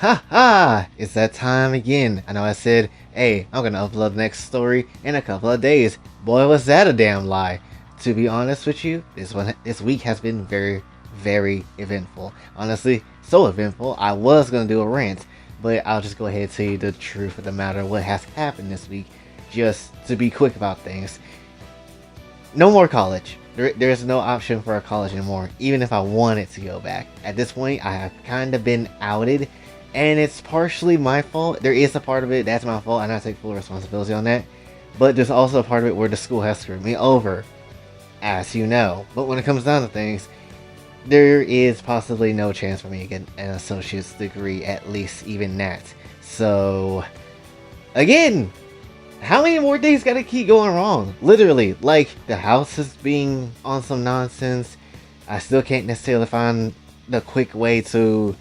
Ha ha! It's that time again. I know I said, hey, I'm gonna upload the next story in a couple of days. Boy, was that a damn lie. To be honest with you, this week has been very, very eventful. Honestly, so eventful, I was gonna do a rant, but I'll just go ahead and tell you the truth of the matter, what has happened this week, just to be quick about things. No more college. There's no option for a college anymore, even if I wanted to go back. At this point, I have kind of been outed, and it's partially my fault. There is a part of it that's my fault, and I take full responsibility on that. But there's also a part of it where the school has screwed me over, as you know. But when it comes down to things, there is possibly no chance for me to get an associate's degree, at least even that. So, again, how many more things gotta keep going wrong? Literally, like, the house is being on some nonsense. I still can't necessarily find the quick way to,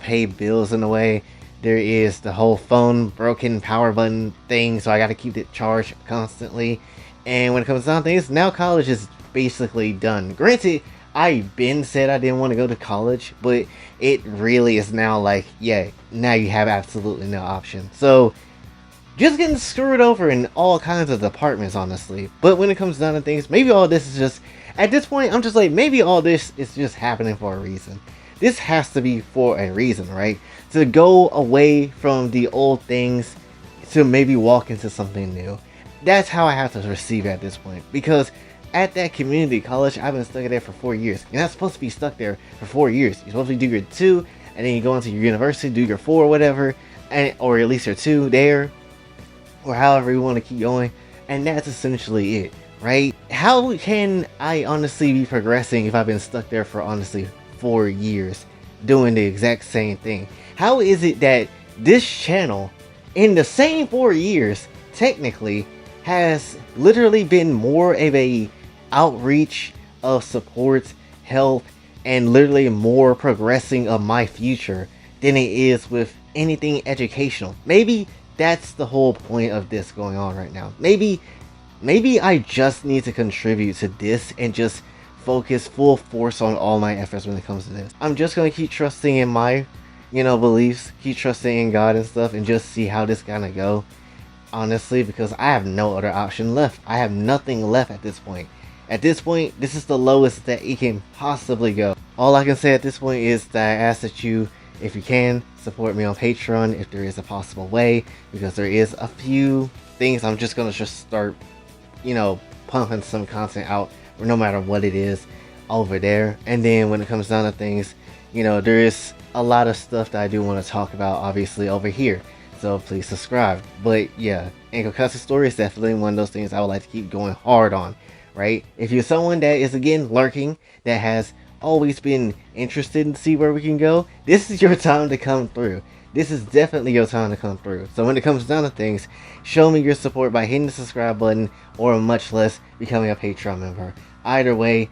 pay bills in a way. There is the whole phone broken power button thing, so I gotta keep it charged constantly. And when it comes down to things, now college is basically done. Granted, I been said I didn't want to go to college, but it really is now like, yeah, now you have absolutely no option. So, just getting screwed over in all kinds of departments, honestly. But when it comes down to things, maybe all this is just, at this point, I'm just like, maybe all this is just happening for a reason. This has to be for a reason, right? To go away from the old things, to maybe walk into something new. That's how I have to receive it at this point. Because at that community college, I've been stuck there for 4 years. You're not supposed to be stuck there for 4 years. You're supposed to do your 2, and then you go into your university, do your 4 or whatever, or at least your 2 there, or however you want to keep going, and that's essentially it, right? How can I honestly be progressing if I've been stuck there for honestly 4 years doing the exact same thing? How is it that this channel in the same 4 years technically has literally been more of a outreach of support, help, and literally more progressing of my future than it is with anything educational? Maybe that's the whole point of this going on right now. Maybe I just need to contribute to this and just focus full force on all my efforts when it comes to this. I'm just gonna keep trusting in my, beliefs, keep trusting in God and stuff, and just see how this gonna go. Honestly, because I have no other option left. I have nothing left at this point. At this point, this is the lowest that it can possibly go. All I can say at this point is that I ask that you, if you can, support me on Patreon if there is a possible way, because there is a few things I'm just gonna start, pumping some content out, or no matter what it is, over there. And then when it comes down to things, there is a lot of stuff that I do want to talk about, obviously, over here. So please subscribe. But yeah, Ankle Custom Story is definitely one of those things I would like to keep going hard on, right? If you're someone that is, again, lurking, that has always been interested in see where we can go, this is your time to come through. This is definitely your time to come through. So when it comes down to things, show me your support by hitting the subscribe button, or much less becoming a Patreon member. Either way,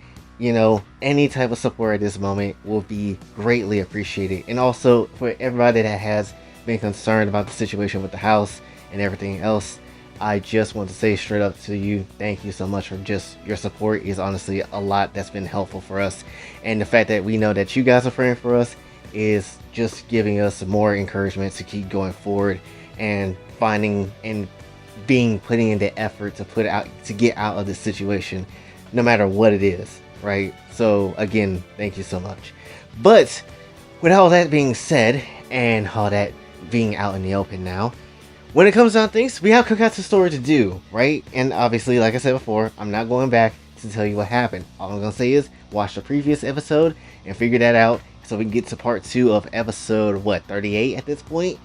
any type of support at this moment will be greatly appreciated. And also for everybody that has been concerned about the situation with the house and everything else, I just want to say straight up to you, thank you so much for just your support. Is honestly a lot that's been helpful for us, and the fact that we know that you guys are praying for us is just giving us more encouragement to keep going forward and finding and putting in the effort to get out of this situation, no matter what it is, right? So again, thank you so much. But with all that being said, and all that being out in the open now, when it comes down to things, we have Cookouts the story to do, right? And obviously, like I said before, I'm not going back to tell you what happened. All I'm gonna say is watch the previous episode and figure that out, so we can get to part 2 of episode 38 at this point.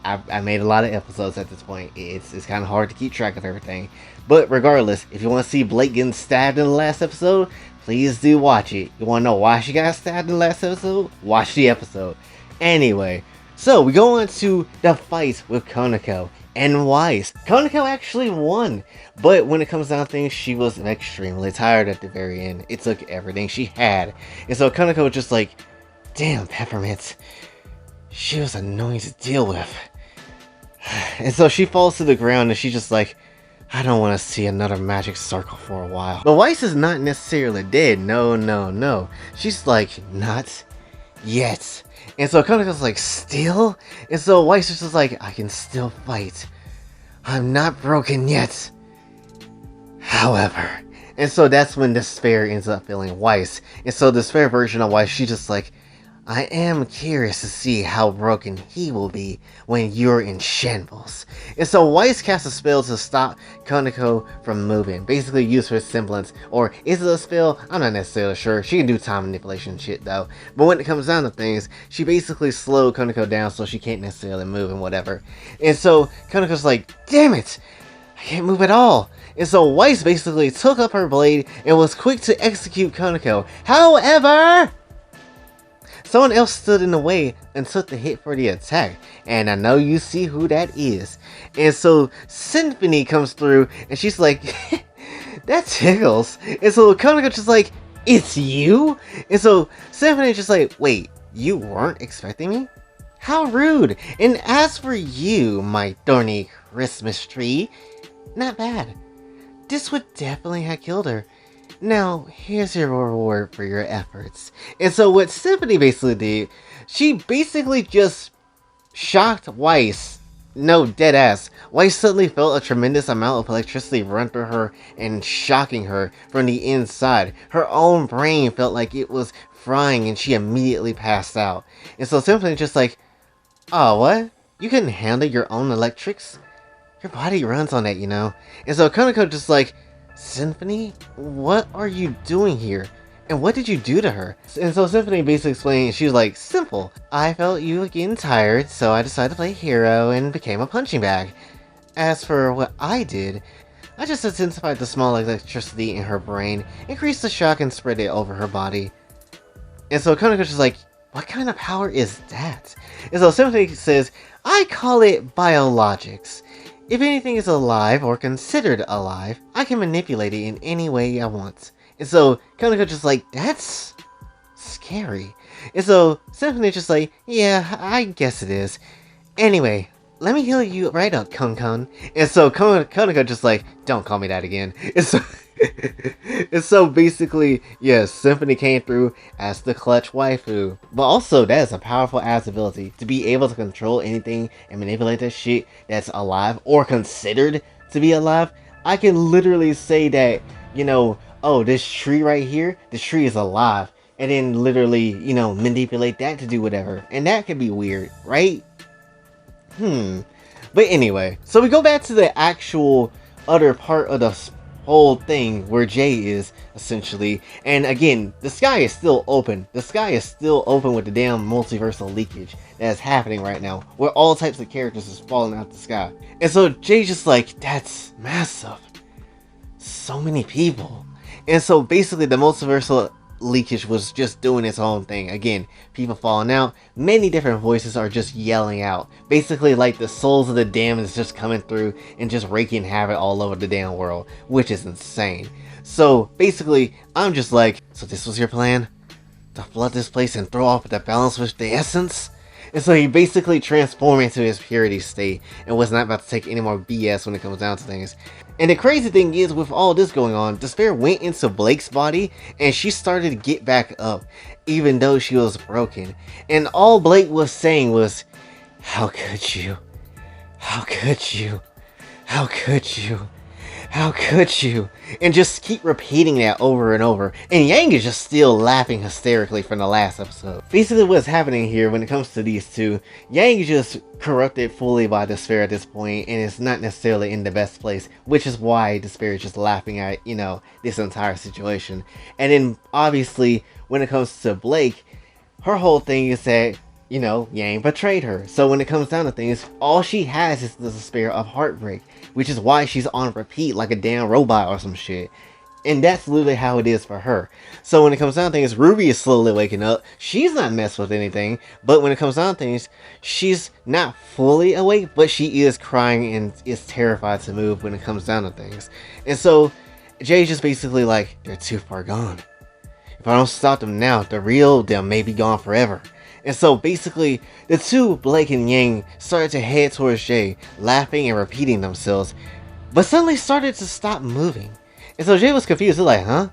I made a lot of episodes at this point. It's kind of hard to keep track of everything. But regardless, if you want to see Blake getting stabbed in the last episode, please do watch it. You want to know why she got stabbed in the last episode? Watch the episode. Anyway, so we go on to the fight with Konako and Weiss. Konako actually won, but when it comes down to things, she was extremely tired at the very end. It took everything she had. And so Konako was just like, damn, Peppermint, she was annoying to deal with. And so she falls to the ground and she's just like, I don't want to see another magic circle for a while. But Weiss is not necessarily dead. No. She's like, not yet. And so Kaneko's like, still? And so Weiss is just like, I can still fight. I'm not broken yet. However. And so that's when Despair ends up feeling Weiss. And so Despair version of Weiss, she's just like, I am curious to see how broken he will be when you're in shambles. And so Weiss casts a spell to stop Kaneko from moving. Basically use her semblance. Or is it a spell? I'm not necessarily sure. She can do time manipulation shit though. But when it comes down to things, she basically slowed Kaneko down so she can't necessarily move and whatever. And so Kaneko's like, damn it! I can't move at all. And so Weiss basically took up her blade and was quick to execute Kaneko. However, someone else stood in the way and took the hit for the attack. And I know you see who that is. And so Symphony comes through and she's like, that tickles. And so Kaneko just like, it's you? And so Symphony just like, wait, you weren't expecting me? How rude. And as for you, my thorny Christmas tree, not bad. This would definitely have killed her. Now, here's your reward for your efforts. And so what Symphony basically did, she basically just shocked Weiss. No, dead ass. Weiss suddenly felt a tremendous amount of electricity run through her and shocking her from the inside. Her own brain felt like it was frying and she immediately passed out. And so Symphony just like, oh, what? You couldn't handle your own electrics? Your body runs on that, you know? And so Kaneko just like, Symphony, what are you doing here? And what did you do to her? And so Symphony basically explained, she was like, simple. I felt you were getting tired, so I decided to play hero and became a punching bag. As for what I did, I just intensified the small electricity in her brain, increased the shock and spread it over her body. And so Kaneko's just like, what kind of power is that? And so Symphony says, I call it biologics. If anything is alive or considered alive, I can manipulate it in any way I want. And so Kaneko just like, that's scary. And so Symphony just like, yeah, I guess it is. Anyway, let me heal you right up, Kun-kun. And so Kaneko just like, don't call me that again. And so basically, yes, Symphony came through as the clutch waifu. But also, that is a powerful ass ability. To be able to control anything and manipulate that shit that's alive or considered to be alive. I can literally say that, you know, oh, this tree right here, this tree is alive. And then literally, you know, manipulate that to do whatever. And that could be weird, right? But anyway, so we go back to the actual other part of the whole thing where Jay is, essentially. And again, the sky is still open. The sky is still open with the damn multiversal leakage that's happening right now, where all types of characters is falling out the sky. And so Jay's just like, that's massive. So many people. And so basically the multiversal leakage was just doing its own thing. Again, people falling out, many different voices are just yelling out, basically like the souls of the damned is just coming through and just wreaking havoc all over the damn world, which is insane. So basically I'm just like, so this was your plan? To flood this place and throw off the balance with the essence? And so he basically transformed into his purity state and was not about to take any more BS when it comes down to things. And the crazy thing is, with all this going on, Despair went into Blake's body and she started to get back up, even though she was broken. And all Blake was saying was, how could you? How could you? How could you? How could you? And just keep repeating that over and over. And Yang is just still laughing hysterically from the last episode. Basically what's happening here when it comes to these two, Yang is just corrupted fully by Despair at this point and is not necessarily in the best place, which is why Despair is just laughing at, you know, this entire situation. And then obviously when it comes to Blake, her whole thing is that, you know, Yang betrayed her. So when it comes down to things, all she has is the despair of heartbreak, which is why she's on repeat like a damn robot or some shit. And that's literally how it is for her. So when it comes down to things, Ruby is slowly waking up. She's not messed with anything, but when it comes down to things, she's not fully awake, but she is crying and is terrified to move when it comes down to things. And so Jay's just basically like, they're too far gone. If I don't stop them now, the real them may be gone forever. And so basically, the two, Blake and Yang, started to head towards Jay, laughing and repeating themselves, but suddenly started to stop moving. And so Jay was confused, he's like, huh?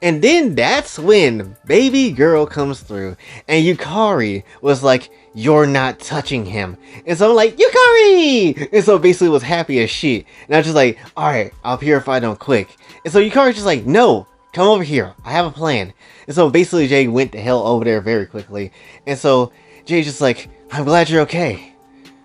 And then that's when baby girl comes through, and Yukari was like, you're not touching him. And so I'm like, Yukari! And so basically was happy as shit. And I was just like, alright, I'll purify them quick. And so Yukari's just like, no, come over here, I have a plan. And so basically Jay went the hell over there very quickly. And so Jay's just like, I'm glad you're okay.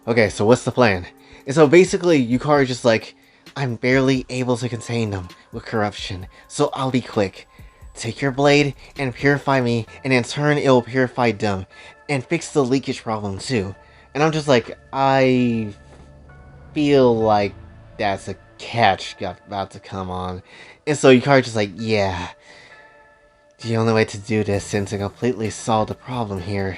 Okay, so what's the plan? And so basically Yukari's just like, I'm barely able to contain them with corruption, so I'll be quick. Take your blade and purify me, and in turn it will purify them, and fix the leakage problem too. And I'm just like, I feel like that's a catch about to come on. And so Yukari's just like, yeah, the only way to do this and to completely solve the problem here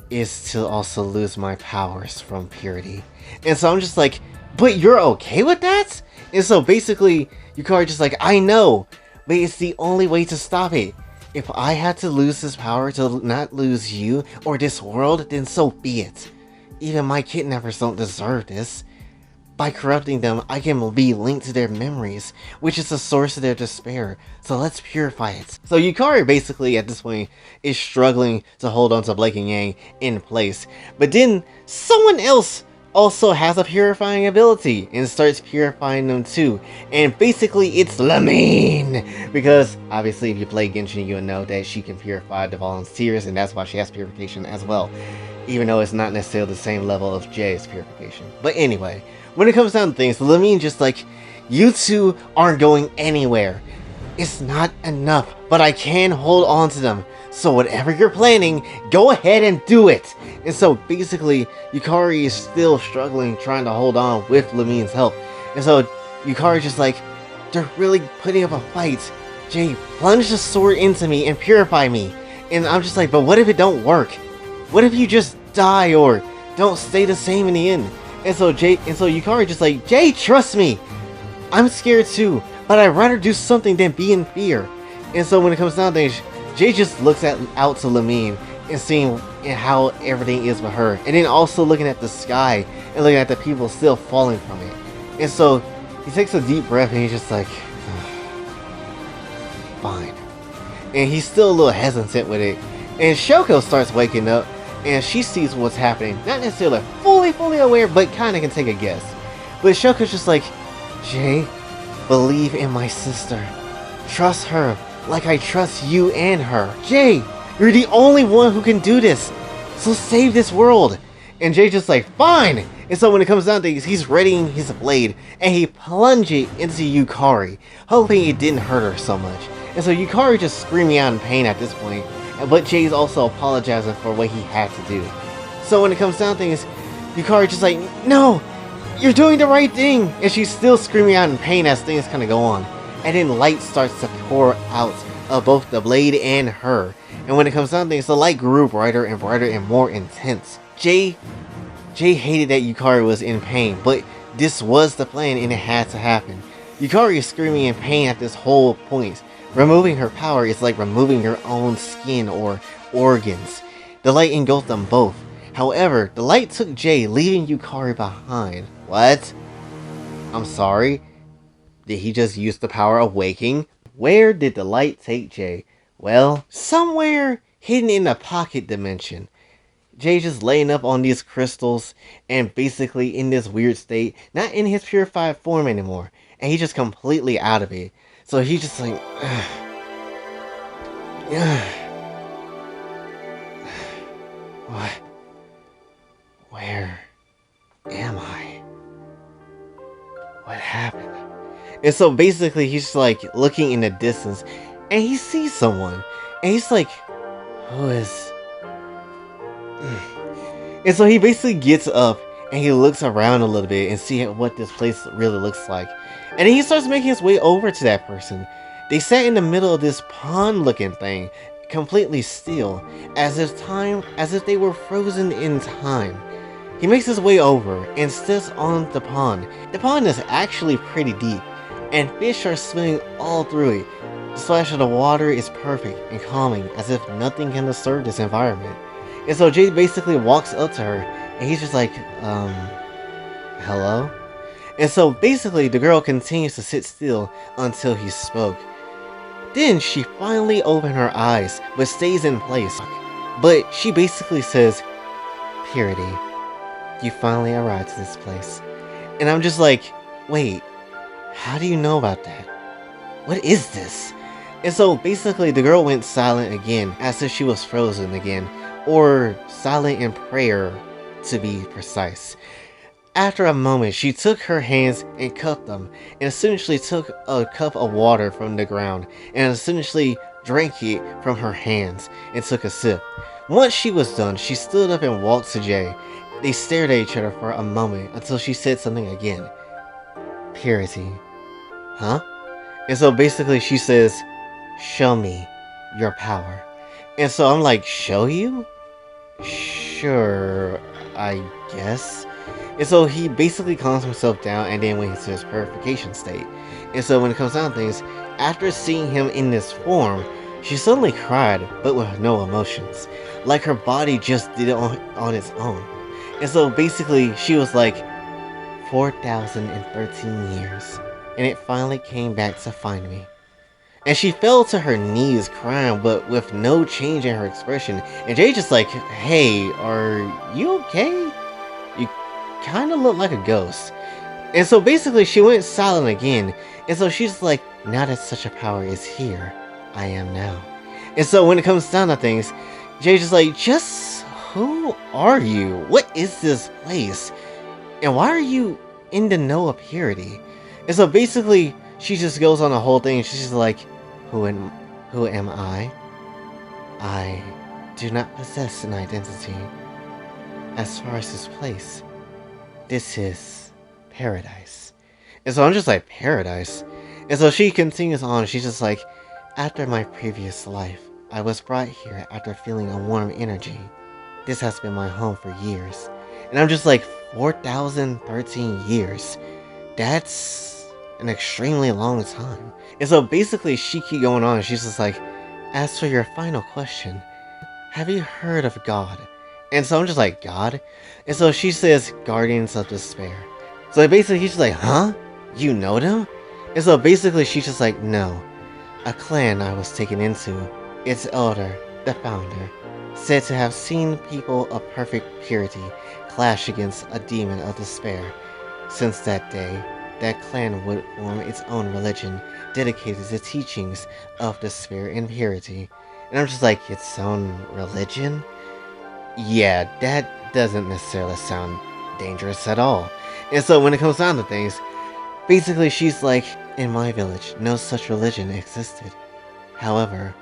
is to also lose my powers from purity. And so I'm just like, but you're okay with that? And so basically, Yukari just like, I know, but it's the only way to stop it. If I had to lose this power to not lose you or this world, then so be it. Even my kidnappers don't deserve this. By corrupting them, I can be linked to their memories, which is the source of their despair, so let's purify it. So Yukari basically at this point is struggling to hold on to Blake and Yang in place, but then someone else also has a purifying ability and starts purifying them too, and basically it's Lamine, because obviously if you play Genshin you'll know that she can purify the volunteers, and that's why she has purification as well, even though it's not necessarily the same level of Jay's purification. But anyway, when it comes down to things, Lamine just like, you two aren't going anywhere. It's not enough, but I can hold on to them. So whatever you're planning, go ahead and do it. And so basically, Yukari is still struggling, trying to hold on with Lamine's help. And so Yukari's just like, they're really putting up a fight. Jay, plunge the sword into me and purify me. And I'm just like, but what if it don't work? What if you just die or don't stay the same in the end? And so Yukari just like, Jay, trust me. I'm scared too, but I'd rather do something than be in fear. And so when it comes down to things, Jay just looks out to Lamine and seeing how everything is with her, and then also looking at the sky and looking at the people still falling from it. And so he takes a deep breath and he's just like, fine. And he's still a little hesitant with it. And Shoko starts waking up and she sees what's happening. Not necessarily fully aware, but kind of can take a guess. But Shoko's just like, Jay, believe in my sister. Trust her like I trust you and her. Jay, you're the only one who can do this. So save this world. And Jay's just like, fine. And so when it comes down to things, he's readying his blade and he plunges it into Yukari, hoping it didn't hurt her so much. And so Yukari just screaming out in pain at this point. But Jay's also apologizing for what he had to do. So when it comes down to things, Yukari's just like, no, you're doing the right thing. And she's still screaming out in pain as things kind of go on. And then light starts to pour out of both the blade and her. And when it comes down to things, the light grew brighter and more intense. Jay hated that Yukari was in pain, but this was the plan and it had to happen. Yukari is screaming in pain at this whole point. Removing her power is like removing her own skin or organs. The light engulfed them both. However, the light took Jay, leaving Yukari behind. What? I'm sorry? Did he just use the power of waking? Where did the light take Jay? Well, somewhere hidden in the pocket dimension. Jay just laying up on these crystals and basically in this weird state, not in his purified form anymore. And he's just completely out of it. So he's just like, what? Where am I? What happened? And so basically he's just like looking in the distance and he sees someone. And he's like, who is... And so he basically gets up and he looks around a little bit and see what this place really looks like. And then he starts making his way over to that person. They sat in the middle of this pond looking thing, completely still, as if they were frozen in time. He makes his way over and sits on the pond. The pond is actually pretty deep, and fish are swimming all through it. The splash of the water is perfect and calming, as if nothing can disturb this environment. And so Jay basically walks up to her, and he's just like, hello? And so basically the girl continues to sit still until he spoke. Then she finally opened her eyes, but stays in place. But she basically says, Purity, you finally arrived to this place. And I'm just like, wait, how do you know about that? What is this? And so basically the girl went silent again, as if she was frozen again, or silent in prayer to be precise. After a moment, she took her hands and cupped them, and essentially took a cup of water from the ground, and essentially drank it from her hands, and took a sip. Once she was done, she stood up and walked to Jay. They stared at each other for a moment, until she said something again. Purity. Huh? And so basically she says, show me your power. And so I'm like, show you? Sure, I guess. And so he basically calms himself down and then went into his purification state. And so when it comes down to things, after seeing him in this form, she suddenly cried, but with no emotions. Like her body just did it on its own. And so basically she was like, 4,013 years. And it finally came back to find me. And she fell to her knees crying, but with no change in her expression. And Jay just like, hey, are you okay? You kind of look like a ghost. And so basically she went silent again. And so she's like, now that such a power is here, I am now. And so when it comes down to things, Jay's just like, just who are you? What is this place? And why are you in the know of Purity? And so basically she just goes on the whole thing. She's just like, who am I? I do not possess an identity. As far as this place, this is paradise. And so I'm just like, paradise? And so she continues on. She's just like, after my previous life, I was brought here after feeling a warm energy. This has been my home for years. And I'm just like, 4,013 years? That's an extremely long time. And so basically she keep going on. She's just like, as for your final question, have you heard of God? And so I'm just like, God? And so she says, Guardians of Despair. So basically he's just like, huh? You know them? And so basically she's just like, no. A clan I was taken into, its elder, the founder, said to have seen people of perfect purity clash against a demon of despair. Since that day, that clan would form its own religion dedicated to teachings of despair and purity. And I'm just like, its own religion? Yeah, that doesn't necessarily sound dangerous at all. And so when it comes down to things, basically she's like, in my village, no such religion existed. However,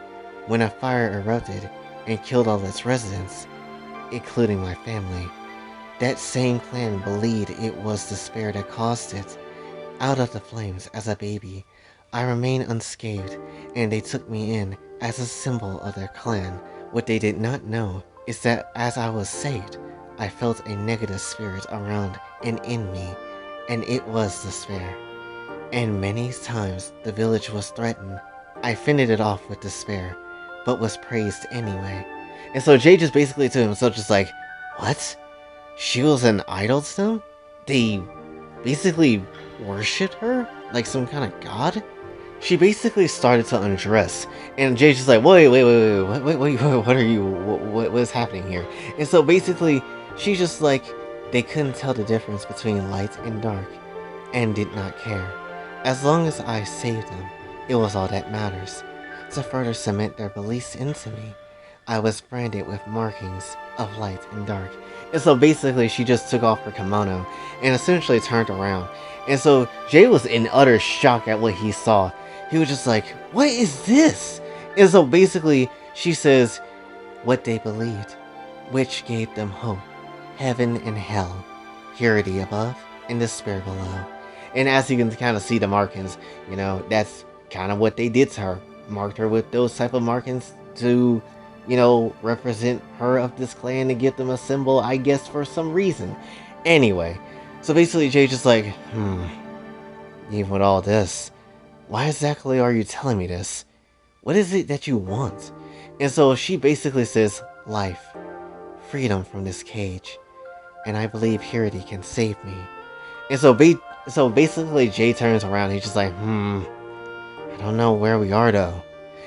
when a fire erupted and killed all its residents, including my family, that same clan believed it was despair that caused it. Out of the flames as a baby, I remained unscathed, and they took me in as a symbol of their clan. What they did not know is that as I was saved, I felt a negative spirit around and in me, and it was despair. And many times the village was threatened. I fended it off with despair, but was praised anyway. And so Jay just basically to himself just like, what? She was an idol to them? They basically worshipped her? Like some kind of god? She basically started to undress, and Jay's just like, wait, what are you, what is happening here? And so basically, she's just like, they couldn't tell the difference between light and dark, and did not care. As long as I saved them, it was all that matters. To further cement their beliefs into me, I was branded with markings of light and dark. And so basically she just took off her kimono and essentially turned around. And so Jay was in utter shock at what he saw. He was just like, what is this? And so basically she says, what they believed, which gave them hope, heaven and hell, purity above and despair below. And as you can kind of see the markings, you know, that's kind of what they did to her. Marked her with those type of markings to, you know, represent her of this clan, to give them a symbol, I guess, for some reason. Anyway, so basically Jay's just like, even with all this, why exactly are you telling me this? What is it that you want? And so she basically says, life, freedom from this cage, and I believe purity can save me. And so So basically Jay turns around and he's just like, I don't know where we are though.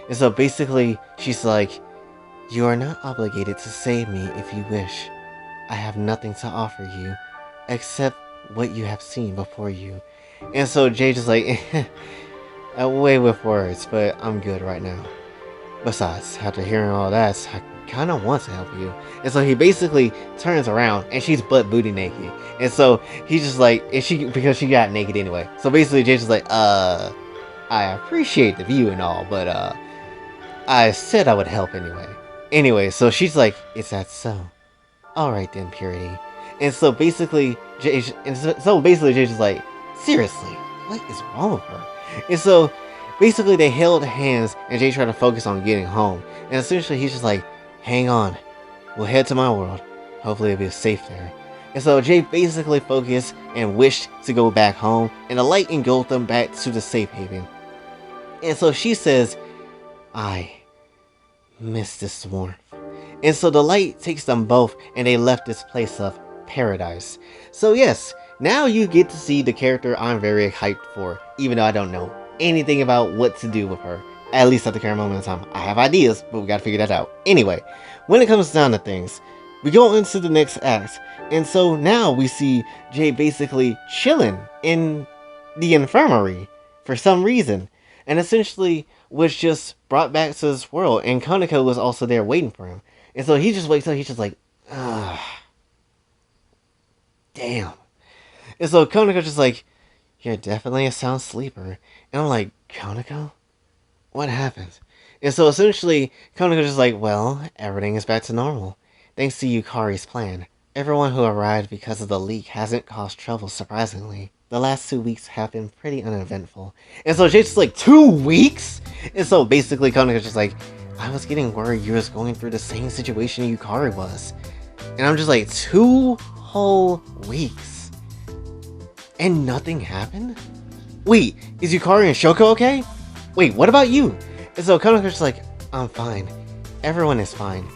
And so basically she's like, you are not obligated to save me if you wish. I have nothing to offer you except what you have seen before you. And so Jay just like, away with words, but I'm good right now. Besides, after hearing all that, I kind of want to help you. And so he basically turns around and she's butt booty naked. And so he's just like, because she got naked anyway. So basically Jay's just like, I appreciate the view and all, but I said I would help anyway. Anyway, so she's like, is that so? Alright then, Purity. And so basically Jay's just like, seriously, what is wrong with her? And so basically they held hands and Jay tried to focus on getting home. And essentially he's just like, hang on, we'll head to my world. Hopefully it'll be safe there. And so Jay basically focused and wished to go back home, and the light engulfed them back to the safe haven. And so she says, I miss this warmth. And so the light takes them both and they left this place of paradise. So yes, now you get to see the character I'm very hyped for, even though I don't know anything about what to do with her. At least at the current moment in time. I have ideas, but we gotta figure that out. Anyway, when it comes down to things, we go into the next act. And so now we see Jay basically chilling in the infirmary for some reason. And essentially was just brought back to this world. And Konako was also there waiting for him. And so he just wakes up, he's just like, damn. And so Konako's just like, you're definitely a sound sleeper. And I'm like, Konako? What happened? And so essentially, Konako's just like, well, everything is back to normal. Thanks to Yukari's plan. Everyone who arrived because of the leak hasn't caused trouble, surprisingly. The last 2 weeks have been pretty uneventful. And so Jay's just like, 2 weeks? And so basically Konako's just like, I was getting worried you was going through the same situation Yukari was. And I'm just like, 2 whole weeks? And nothing happened? Wait, is Yukari and Shoko okay? Wait, what about you? And so Konako's just like, I'm fine. Everyone is fine.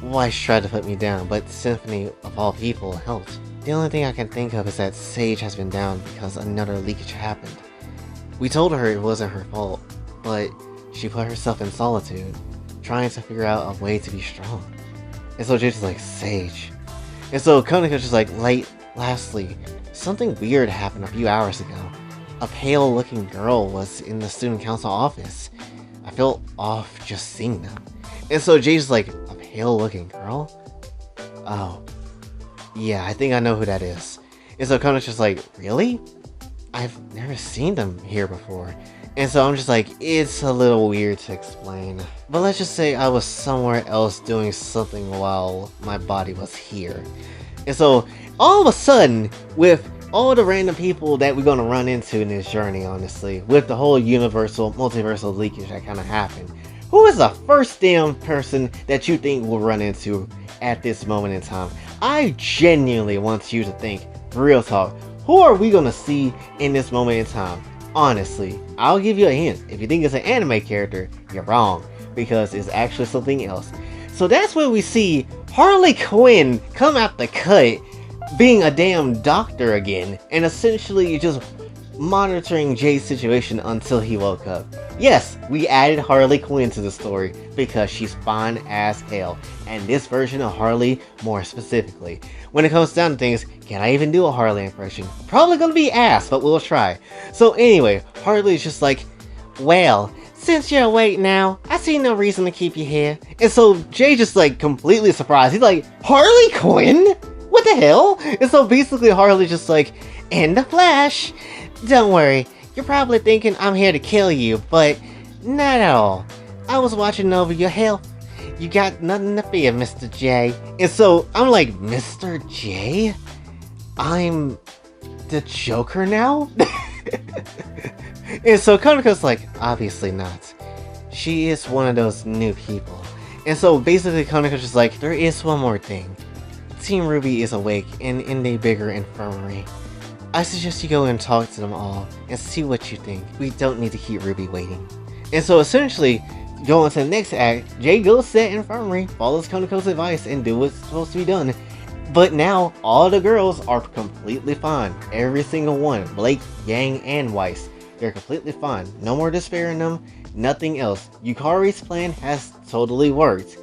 Weiss tried to put me down, but Symphony of all people helped. The only thing I can think of is that Sage has been down because another leakage happened. We told her it wasn't her fault, but she put herself in solitude, trying to figure out a way to be strong. And so Jay's just like, Sage. And so Konako's just like, lastly, something weird happened a few hours ago. A pale-looking girl was in the student council office. I felt off just seeing them. And so Jay's like, a pale-looking girl? Oh. Yeah, I think I know who that is. And so Konako's just like, really? I've never seen them here before. And so I'm just like, it's a little weird to explain. But let's just say I was somewhere else doing something while my body was here. And so, all of a sudden, with all the random people that we're going to run into in this journey, honestly, with the whole multiversal leakage that kind of happened, who is the first damn person that you think we'll run into at this moment in time? I genuinely want you to think, real talk, who are we going to see in this moment in time? Honestly, I'll give you a hint. If you think it's an anime character, you're wrong, because it's actually something else. So that's when we see Harley Quinn come out the cut, being a damn doctor again, and essentially just monitoring Jay's situation until he woke up. Yes, we added Harley Quinn to the story because she's fine as hell, and this version of Harley more specifically. When it comes down to things, can I even do a Harley impression? Probably gonna be ass, but we'll try. So anyway, Harley's just like, well, since you're awake now, I see no reason to keep you here. And so Jay just like completely surprised. He's like, Harley Quinn? What the hell? And so basically Harley's just like, in the flesh. Don't worry, you're probably thinking I'm here to kill you, but not at all. I was watching over your health. You got nothing to fear, Mr. J. And so I'm like, Mr. J? I'm the Joker now? And so Konako's like, obviously not. She is one of those new people. And so basically Konako's just like, there is one more thing. Team Ruby is awake and in a bigger infirmary. I suggest you go and talk to them all and see what you think. We don't need to keep Ruby waiting. And so essentially, going to the next act, Jay goes to that infirmary, follows Konako's advice, and do what's supposed to be done. But now all the girls are completely fine. Every single one, Blake, Yang, and Weiss, they're completely fine. No more despair in them, nothing else. Yukari's plan has totally worked.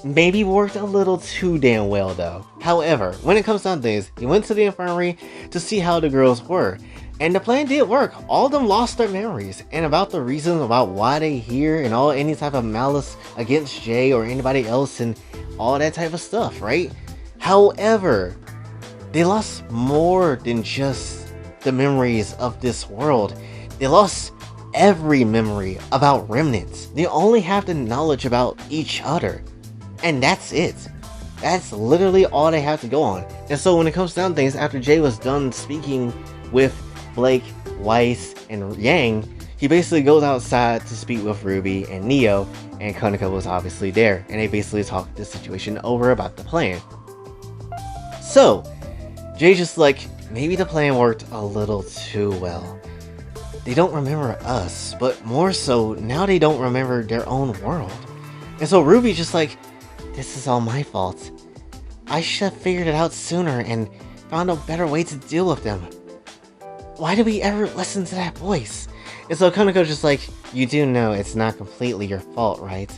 Maybe worked a little too damn well though. However, when it comes down to things, he went to the infirmary to see how the girls were. And the plan did work. All of them lost their memories. And about the reasons about why they here and all any type of malice against Jay or anybody else and all that type of stuff, right? However, they lost more than just the memories of this world. They lost every memory about remnants. They only have the knowledge about each other. And that's it. That's literally all they have to go on. And so when it comes down to things, after Jay was done speaking with Blake, Weiss, and Yang, he basically goes outside to speak with Ruby and Neo, and Konako was obviously there, and they basically talked the situation over about the plan. So, Jay's just like, maybe the plan worked a little too well. They don't remember us, but more so, now they don't remember their own world. And so Ruby's just like, this is all my fault. I should have figured it out sooner and found a better way to deal with them. Why did we ever listen to that voice? And so Konako's just like, you do know it's not completely your fault, right?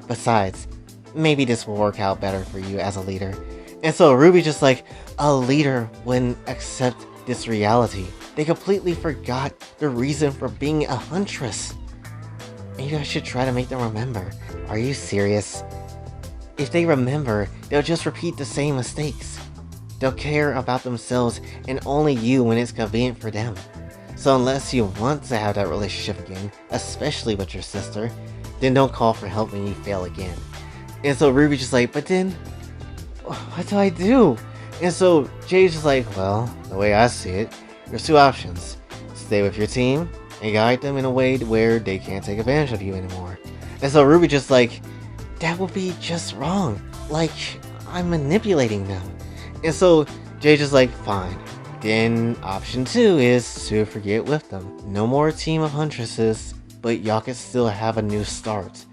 Besides, maybe this will work out better for you as a leader. And so Ruby's just like, a leader wouldn't accept this reality. They completely forgot the reason for being a huntress. Maybe I should try to make them remember. Are you serious? If they remember, they'll just repeat the same mistakes. They'll care about themselves and only you when it's convenient for them. So unless you want to have that relationship again, especially with your sister, then don't call for help when you fail again. And so Ruby's just like, but then, what do I do? And so Jay's just like, well, the way I see it, there's two options. Stay with your team and guide them in a way where they can't take advantage of you anymore. And so Ruby just like, that would be just wrong. Like, I'm manipulating them. And so Jay's just like, fine. Then option 2 is to forget with them. No more team of huntresses, but y'all can still have a new start.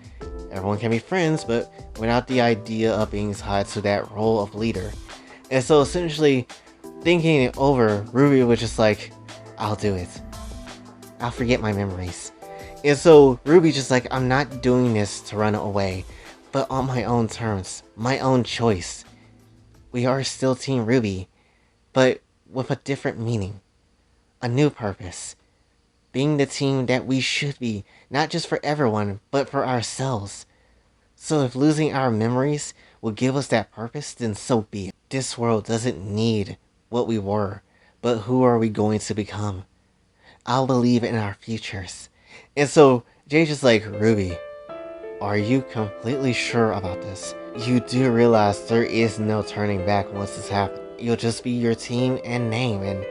Everyone can be friends, but without the idea of being tied to that role of leader. And so essentially, thinking it over, Ruby was just like, I'll do it. I'll forget my memories. And so Ruby's just like, I'm not doing this to run away, but on my own terms, my own choice. We are still Team Ruby, but with a different meaning. A new purpose. Being the team that we should be, not just for everyone, but for ourselves. So if losing our memories will give us that purpose, then so be it. This world doesn't need what we were, but who are we going to become? I'll believe in our futures. And so Jay's just like, Ruby, are you completely sure about this? You do realize there is no turning back once this happens. You'll just be your team and name, and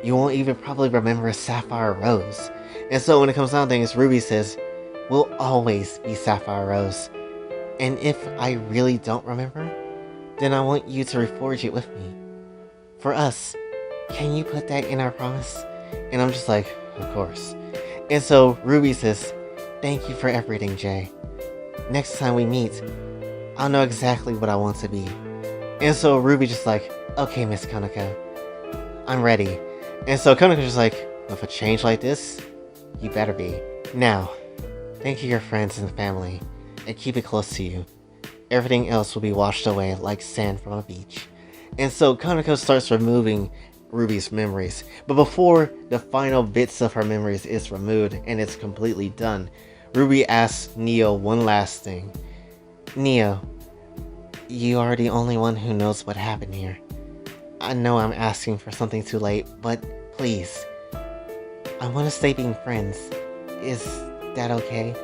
you won't even probably remember Sapphire Rose. And so when it comes down to things, Ruby says, we'll always be Sapphire Rose. And if I really don't remember, then I want you to reforge it with me. For us, can you put that in our promise? And I'm just like, of course. And so Ruby says, thank you for everything, Jay. Next time we meet, I'll know exactly what I want to be. And so Ruby just like, okay, Miss Konako, I'm ready. And so Konako's just like, with a change like this, you better be. Now, thank you your friends and family, and keep it close to you. Everything else will be washed away like sand from a beach. And so Konako starts removing Ruby's memories. But before the final bits of her memories is removed and it's completely done, Ruby asks Neo one last thing. Neo, you are the only one who knows what happened here. I know I'm asking for something too late, but please, I want to stay being friends. Is that okay?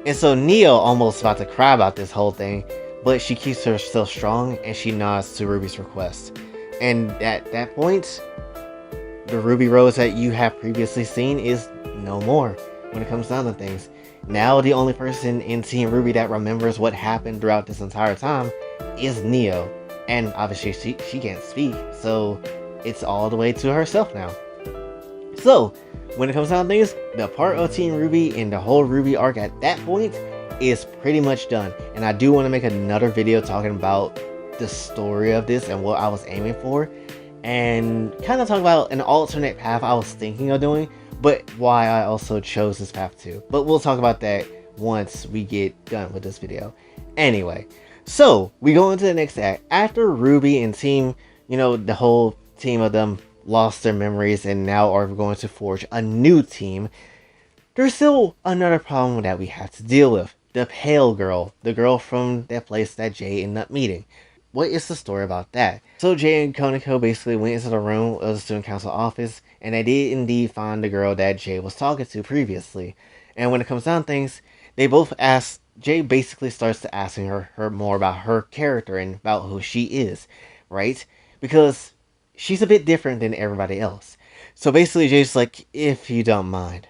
And so Neo almost about to cry about this whole thing, but she keeps herself strong and she nods to Ruby's request. And at that point, the Ruby Rose that you have previously seen is no more when it comes down to things. Now the only person in Team Ruby that remembers what happened throughout this entire time is Neo. And obviously she can't speak, so it's all the way to herself now. So, when it comes down to things, the part of Team Ruby and the whole Ruby arc at that point is pretty much done. And I do want to make another video talking about the story of this and what I was aiming for, and kind of talk about an alternate path I was thinking of doing, but why I also chose this path too. But we'll talk about that once we get done with this video. Anyway, so we go into the next act. After Ruby and team, the whole team of them lost their memories and now are going to forge a new team, there's still another problem that we have to deal with. The pale girl, the girl from that place that Jay ended up meeting. What is the story about that? So Jay and Konako basically went into the room of the student council office, and they did indeed find the girl that Jay was talking to previously. And when it comes down to things, they both ask. Jay basically starts to asking her more about her character and about who she is, right? Because she's a bit different than everybody else. So basically Jay's like, if you don't mind,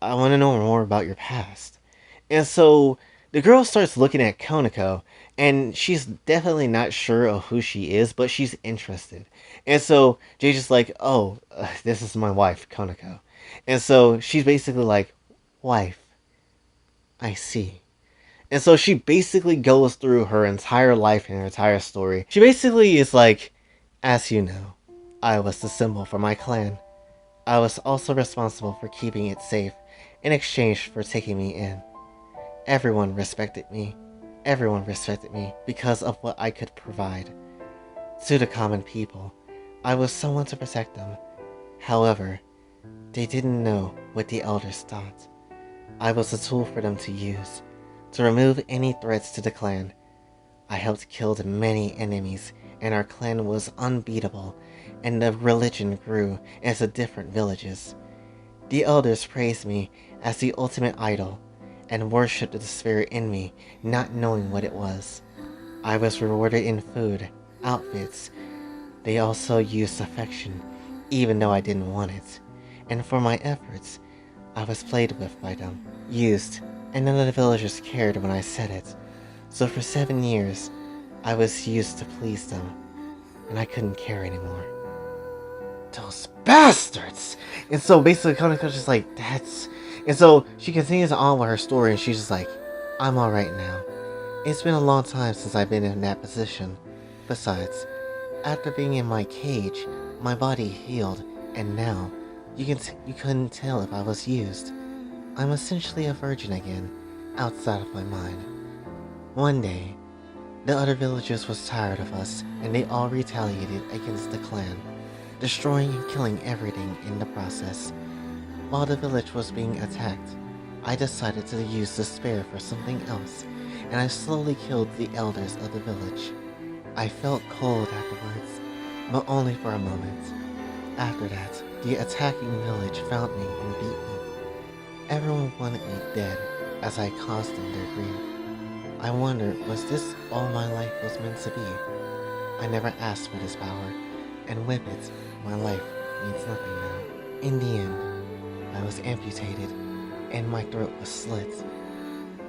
I want to know more about your past. And so the girl starts looking at Konako, and she's definitely not sure of who she is, but she's interested. And so Jay's just like, oh, this is my wife, Konako. And so she's basically like, wife, I see. And so she basically goes through her entire life and her entire story. She basically is like, as you know, I was the symbol for my clan. I was also responsible for keeping it safe in exchange for taking me in. Everyone respected me. Everyone respected me because of what I could provide. To the common people, I was someone to protect them. However, they didn't know what the elders thought. I was a tool for them to use, to remove any threats to the clan. I helped kill many enemies, and our clan was unbeatable, and the religion grew into different villages. The elders praised me as the ultimate idol, and worshipped the spirit in me, not knowing what it was. I was rewarded in food, outfits. They also used affection, even though I didn't want it. And for my efforts, I was played with by them, used, and none of the villagers cared when I said it. So for 7 years, I was used to please them, and I couldn't care anymore. Those bastards! And so basically Konako's just like, that's... And so she continues on with her story, and she's just like, I'm alright now. It's been a long time since I've been in that position. Besides, after being in my cage, my body healed, and now, you couldn't tell if I was used. I'm essentially a virgin again, outside of my mind. One day, the other villagers was tired of us, and they all retaliated against the clan, destroying and killing everything in the process. While the village was being attacked, I decided to use the spear for something else, and I slowly killed the elders of the village. I felt cold afterwards, but only for a moment. After that, the attacking village found me and beat me. Everyone wanted me dead, as I caused them their grief. I wondered, was this all my life was meant to be? I never asked for this power, and with it, my life means nothing now. In the end, I was amputated, and my throat was slit.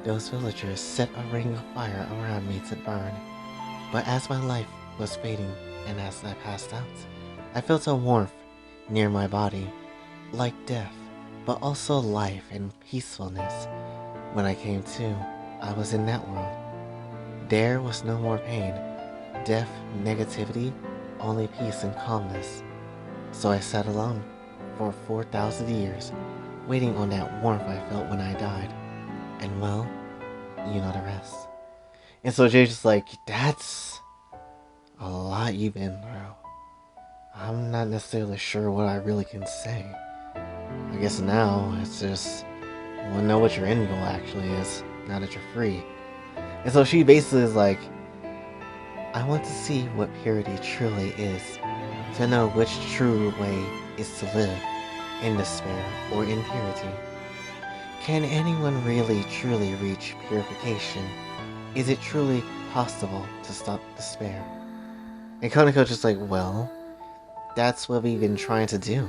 Those villagers set a ring of fire around me to burn, but as my life was fading and as I passed out, I felt a warmth near my body, like death, but also life and peacefulness. When I came to, I was in that world. There was no more pain, death, negativity, only peace and calmness. So I sat alone for 4,000 years, waiting on that warmth I felt when I died. And well, you know the rest. And so Jay's just like, that's a lot you've been through. I'm not necessarily sure what I really can say. I guess now it's just, I want to know what your end goal actually is, now that you're free. And so she basically is like, I want to see what purity truly is, to know which true way is to live, in despair or in purity. Can anyone really truly reach purification? Is it truly possible to stop despair? And Konako's just like, well, that's what we've been trying to do.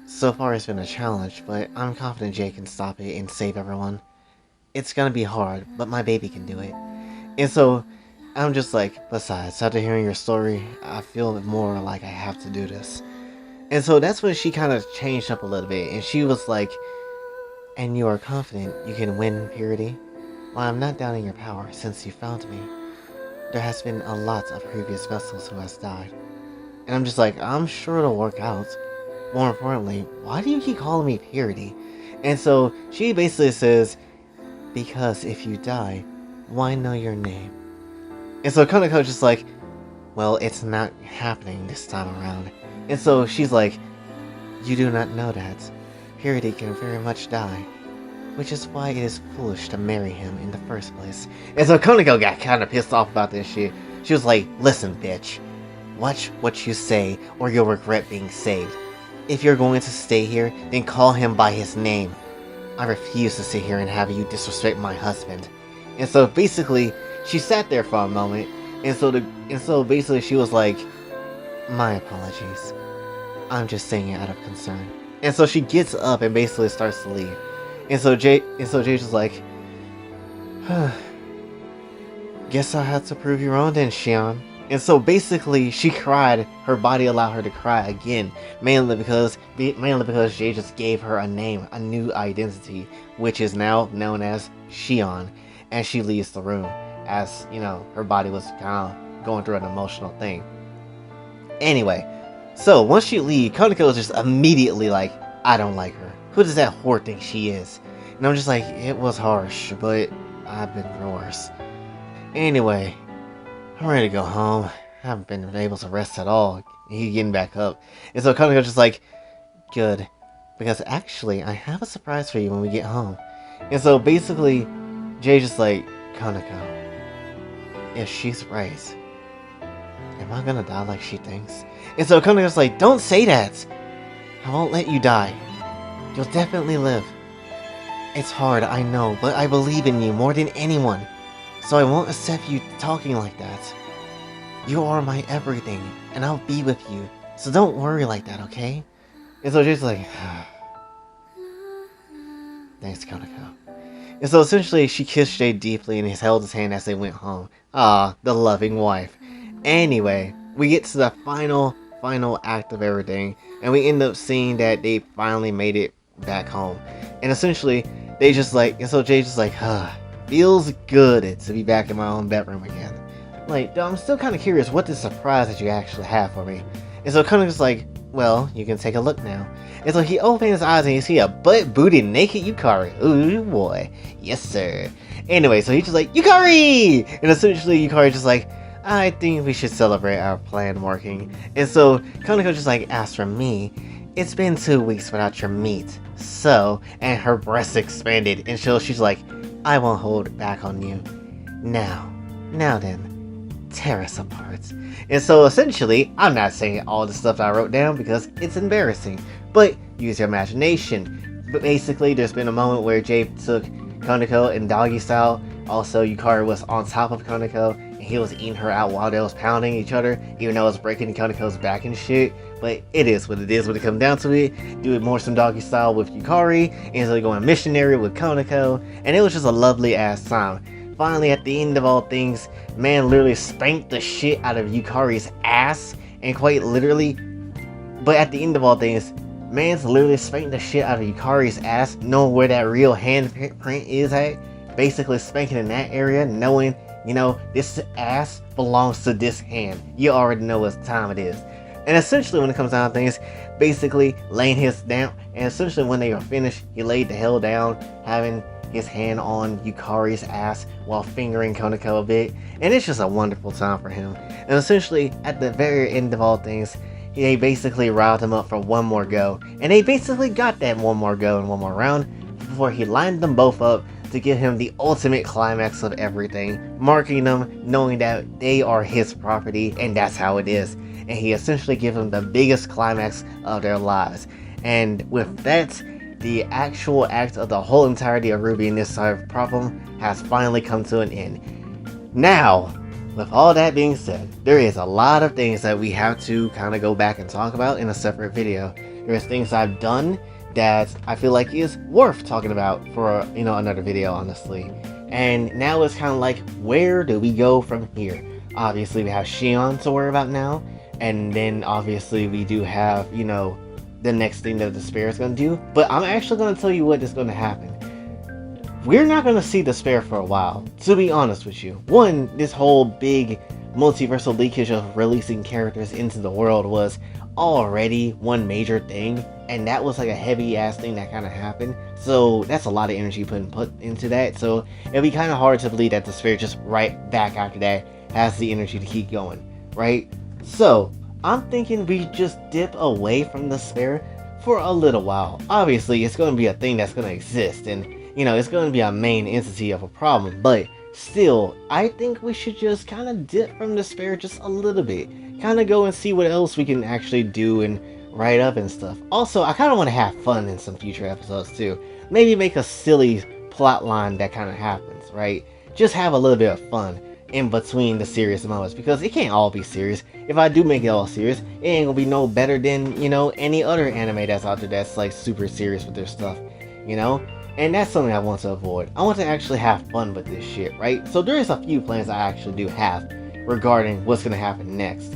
So far it's been a challenge, but I'm confident Jay can stop it and save everyone. It's gonna be hard, but my baby can do it. And so, I'm just like, besides, after hearing your story, I feel more like I have to do this. And so that's when she kind of changed up a little bit, and she was like, and you are confident you can win purity? Well, I'm not doubting your power since you found me. there has been a lot of previous vessels who has died. And I'm just like, I'm sure it'll work out. More importantly, why do you keep calling me Purity? And so she basically says, because if you die, why know your name? And so Konoko's just like, well, it's not happening this time around. And so she's like, you do not know that. Purity can very much die. Which is why it is foolish to marry him in the first place. And so Konako got kind of pissed off about this shit. She was like, listen, bitch. Watch what you say, or you'll regret being saved. If you're going to stay here, then call him by his name. I refuse to sit here and have you disrespect my husband. And so basically, she sat there for a moment, and so basically she was like, my apologies. I'm just saying it out of concern. And so she gets up and basically starts to leave. And so Jay's just like, guess I had to prove you wrong then, Shion. And so basically she cried, her body allowed her to cry again, mainly because Jay just gave her a name, a new identity, which is now known as Shion. And she leaves the room, as, you know, her body was kind of going through an emotional thing. Anyway, so once she leaves, Konako is just immediately like, I don't like her. Who does that whore think she is? And I'm just like, it was harsh, but I've been worse. Anyway, I'm ready to go home. I haven't been able to rest at all. He's getting back up. And so Konoko's just like, good. Because actually, I have a surprise for you when we get home. And so basically, Jay's just like, Konako, if she's right, am I gonna die like she thinks? And so Konoko's like, don't say that! I won't let you die. You'll definitely live. It's hard, I know, but I believe in you more than anyone. So I won't accept you talking like that. You are my everything, and I'll be with you. So don't worry like that, okay? And so Jay's like, thanks, Konako. And so essentially, she kissed Jay deeply and held his hand as they went home. Ah, the loving wife. Anyway, we get to the final act of everything, and we end up seeing that they finally made it back home. And essentially, they just like, and so Jay's just like, feels good to be back in my own bedroom again. Like, I'm still kind of curious what the surprise that you actually have for me. And so Konoko's like, well, you can take a look now. And so he opens his eyes and you see a butt-booted naked Yukari. Ooh boy, yes sir. Anyway, so he's just like, Yukari! And essentially Yukari's just like, I think we should celebrate our plan working. And so Konako just like, as for me, it's been 2 weeks without your meat. So, and her breasts expanded, and so she's like, I won't hold back on you. Now then, tear us apart. And so essentially, I'm not saying all the stuff I wrote down because it's embarrassing, but use your imagination. But basically, there's been a moment where Jay took Konako in doggy style. Also, Yukari was on top of Konako, and he was eating her out while they was pounding each other, even though it was breaking Konako's back and shit. But it is what it is when it comes down to it. Do it more some doggy style with Yukari, and so going missionary with Konako, and it was just a lovely ass time. Finally, at the end of all things, man literally spanked the shit out of Yukari's ass, and quite literally, but at the end of all things, man's literally spanked the shit out of Yukari's ass, knowing where that real handprint is at, basically spanking in that area, knowing, you know, this ass belongs to this hand. You already know what time it is. And essentially when it comes down to things, basically laying his down, and essentially when they were finished, he laid the hell down, having his hand on Yukari's ass while fingering Konako a bit, and it's just a wonderful time for him. And essentially, at the very end of all things, they basically riled him up for one more go, and they basically got that one more go and one more round before he lined them both up to give him the ultimate climax of everything, marking them, knowing that they are his property, and that's how it is. And he essentially gave them the biggest climax of their lives. And with that, the actual act of the whole entirety of Ruby and this side of problem has finally come to an end. Now, with all that being said, there is a lot of things that we have to kind of go back and talk about in a separate video. There's things I've done that I feel like is worth talking about for, you know, another video, honestly. And now it's kind of like, where do we go from here? Obviously, we have Shion to worry about now. And then, obviously, we do have, you know, the next thing that the spirit's gonna do. But I'm actually gonna tell you what is gonna happen. we're not going to see Despair for a while, to be honest with you. One, this whole big multiversal leakage of releasing characters into the world was already one major thing, and that was like a heavy ass thing that kind of happened, so that's a lot of energy put into that, so it'd be kind of hard to believe that Despair just right back after that has the energy to keep going, right? So I'm thinking we just dip away from Despair for a little while. Obviously it's going to be a thing that's going to exist, and it's going to be a main entity of a problem, but still, I think we should just kind of dip from Despair just a little bit. Kind of go and see what else we can actually do and write up and stuff. Also, I kind of want to have fun in some future episodes too. Maybe make a silly plot line that kind of happens, right? Just have a little bit of fun in between the serious moments, because it can't all be serious. If I do make it all serious, it ain't gonna be no better than, any other anime that's out there that's like super serious with their stuff, And that's something I want to avoid. I want to actually have fun with this shit, right? So there is a few plans I actually do have regarding what's going to happen next.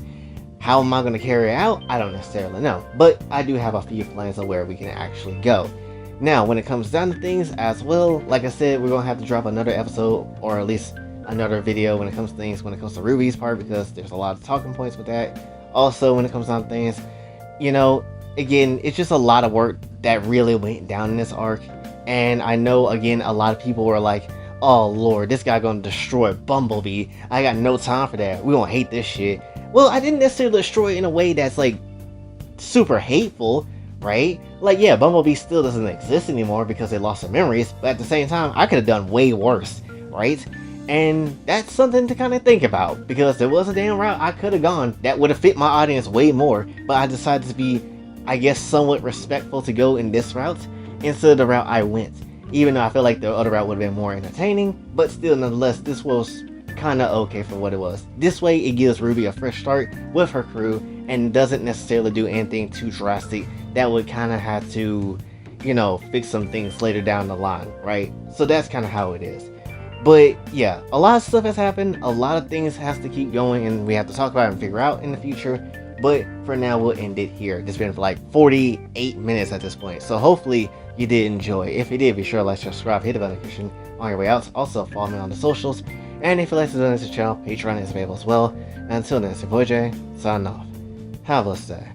How am I going to carry it out? I don't necessarily know. But I do have a few plans of where we can actually go. Now, when it comes down to things as well, like I said, we're going to have to drop another episode, or at least another video when it comes to things, when it comes to Ruby's part, because there's a lot of talking points with that. Also, when it comes down to things, again, it's just a lot of work that really went down in this arc. And I know, again, a lot of people were like, oh lord, this guy gonna destroy Bumblebee. I got no time for that. We gonna hate this shit. Well, I didn't necessarily destroy it in a way that's like super hateful, right? Like, yeah, Bumblebee still doesn't exist anymore because they lost their memories, but at the same time, I could have done way worse, right? And that's something to kind of think about, because there was a damn route I could have gone that would have fit my audience way more, but I decided to be, I guess, somewhat respectful to go in this route instead of the route I went, even though I feel like the other route would have been more entertaining, but still, nonetheless, this was kind of okay for what it was. This way, it gives Ruby a fresh start with her crew, and doesn't necessarily do anything too drastic that would kind of have to, fix some things later down the line, right? So that's kind of how it is. But yeah, a lot of stuff has happened, a lot of things has to keep going, and we have to talk about and figure out in the future. But for now, we'll end it here. It's been for like 48 minutes at this point, so hopefully you did enjoy. If you did, be sure to like, subscribe, hit the bell notification on your way out. Also follow me on the socials, and if you'd like to donate to the channel, Patreon is available as well. And until then, it's your boy Jay, signing off. Have a blessed day.